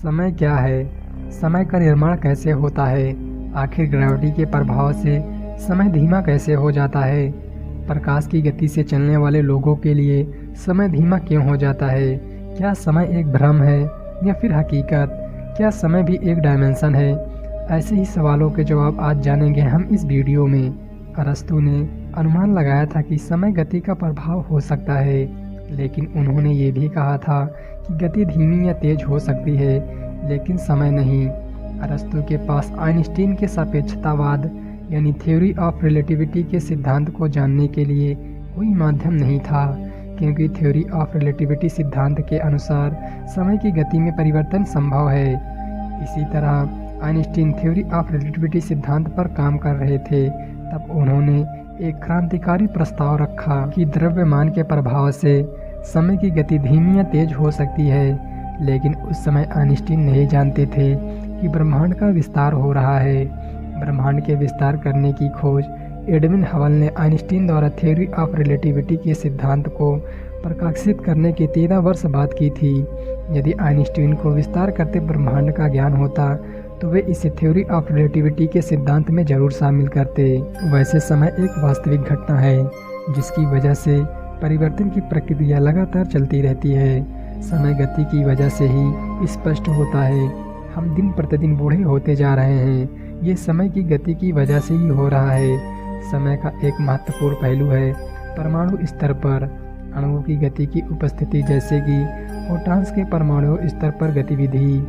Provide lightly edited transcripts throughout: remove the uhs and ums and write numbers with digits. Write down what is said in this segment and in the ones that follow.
समय क्या है? समय का निर्माण कैसे होता है? आखिर ग्रेविटी के प्रभाव से समय धीमा कैसे हो जाता है? प्रकाश की गति से चलने वाले लोगों के लिए समय धीमा क्यों हो जाता है? क्या समय एक भ्रम है या फिर हकीकत? क्या समय भी एक डायमेंशन है? ऐसे ही सवालों के जवाब आज जानेंगे हम इस वीडियो में। अरस्तु ने अनुमान लगाया था कि समय गति का प्रभाव हो सकता है, लेकिन उन्होंने ये भी कहा था कि गति धीमी या तेज हो सकती है, लेकिन समय नहीं। अरस्तु के पास आइंस्टीन के सापेक्षतावाद यानी थ्योरी ऑफ रिलेटिविटी के सिद्धांत को जानने के लिए कोई माध्यम नहीं था, क्योंकि थ्योरी ऑफ रिलेटिविटी सिद्धांत के अनुसार समय की गति में परिवर्तन संभव है। इसी तरह आइंस्टीन थ्योरी ऑफ रिलेटिविटी सिद्धांत पर काम कर रहे थे। तब उन्होंने एक क्रांतिकारी प्रस्ताव रखा कि द्रव्यमान के प्रभाव से समय की गति धीमी या तेज हो सकती है, लेकिन उस समय आइंस्टीन नहीं जानते थे कि ब्रह्मांड का विस्तार हो रहा है। ब्रह्मांड के विस्तार करने की खोज एडविन हबल ने आइंस्टीन द्वारा थ्योरी ऑफ रिलेटिविटी के सिद्धांत को प्रकाशित करने के 13 वर्ष बाद की थी। यदि आइंस्टीन को विस्तार करते ब्रह्मांड का ज्ञान होता तो वे इसे थ्योरी ऑफ रिलेटिविटी के सिद्धांत में जरूर शामिल करते। वैसे समय एक वास्तविक घटना है जिसकी वजह से परिवर्तन की प्रक्रिया लगातार चलती रहती है। समय गति की वजह से ही स्पष्ट होता है। हम दिन प्रतिदिन बूढ़े होते जा रहे हैं, ये समय की गति की वजह से ही हो रहा है। समय का एक महत्वपूर्ण पहलू है परमाणु स्तर पर अणुओं की गति की उपस्थिति, जैसे कि फोटॉन्स के परमाणु स्तर पर गतिविधि।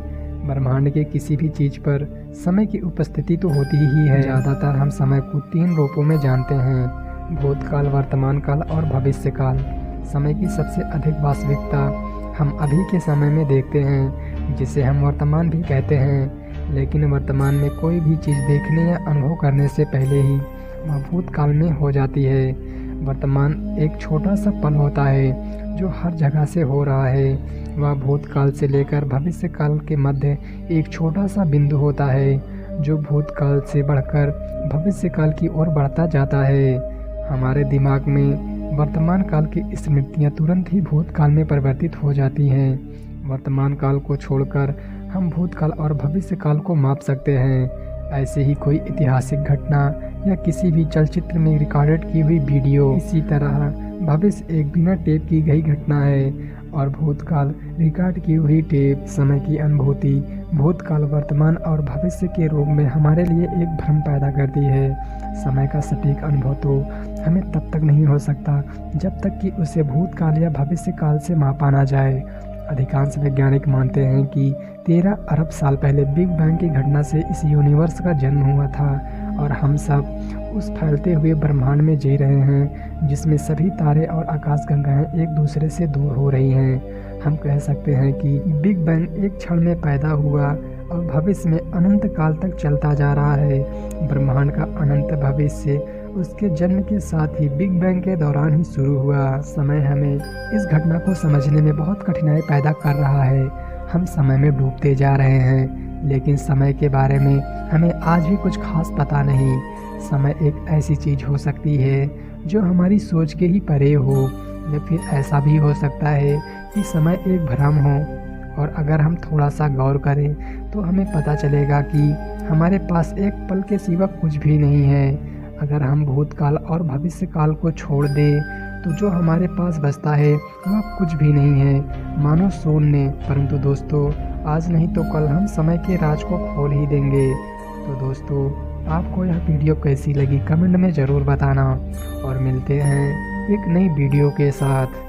ब्रह्मांड के किसी भी चीज पर समय की उपस्थिति तो होती ही है। ज़्यादातर हम समय को 3 रूपों में जानते हैं: भूतकाल, वर्तमान काल और भविष्य काल। समय की सबसे अधिक वास्तविकता हम अभी के समय में देखते हैं, जिसे हम वर्तमान भी कहते हैं। लेकिन वर्तमान में कोई भी चीज़ देखने या अनुभव करने से पहले ही वह भूतकाल में हो जाती है। वर्तमान एक छोटा सा पल होता है जो हर जगह से हो रहा है। वह भूतकाल से लेकर भविष्य काल के मध्य एक छोटा सा बिंदु होता है जो भूतकाल से बढ़कर भविष्य काल की ओर बढ़ता जाता है। हमारे दिमाग में वर्तमान काल की स्मृतियाँ तुरंत ही भूतकाल में परिवर्तित हो जाती हैं। वर्तमान काल को छोड़कर हम भूतकाल और भविष्य काल को माप सकते हैं। ऐसे ही कोई ऐतिहासिक घटना या किसी भी चलचित्र में रिकॉर्डेड की हुई वीडियो। इसी तरह भविष्य एक बिना टेप की गई घटना है और भूतकाल रिकॉर्ड की हुई टेप। समय की अनुभूति भूतकाल, वर्तमान और भविष्य के रूप में हमारे लिए एक भ्रम पैदा करती है। समय का सटीक अनुभव तो हमें तब तक नहीं हो सकता जब तक कि उसे भूतकाल या भविष्य काल से मापा ना जाए। अधिकांश वैज्ञानिक मानते हैं कि 13 अरब साल पहले बिग बैंग की घटना से इस यूनिवर्स का जन्म हुआ था और हम सब उस फैलते हुए ब्रह्मांड में जी रहे हैं जिसमें सभी तारे और आकाशगंगाएं एक दूसरे से दूर हो रही हैं। हम कह सकते हैं कि बिग बैंग एक क्षण में पैदा हुआ और भविष्य में अनंत काल तक चलता जा रहा है। ब्रह्मांड का अनंत भविष्य उसके जन्म के साथ ही बिग बैंग के दौरान ही शुरू हुआ। समय हमें इस घटना को समझने में बहुत कठिनाई पैदा कर रहा है। हम समय में डूबते जा रहे हैं, लेकिन समय के बारे में हमें आज भी कुछ खास पता नहीं। समय एक ऐसी चीज़ हो सकती है जो हमारी सोच के ही परे हो, या फिर ऐसा भी हो सकता है कि समय एक भ्रम हो। और अगर हम थोड़ा सा गौर करें तो हमें पता चलेगा कि हमारे पास एक पल के सिवा कुछ भी नहीं है। अगर हम भूतकाल और भविष्य काल को छोड़ दें तो जो हमारे पास बचता है वह कुछ भी नहीं है, मानो शून्य। परंतु दोस्तों, आज नहीं तो कल हम समय के राज को खोल ही देंगे। तो दोस्तों, आपको यह वीडियो कैसी लगी कमेंट में ज़रूर बताना और मिलते हैं एक नई वीडियो के साथ।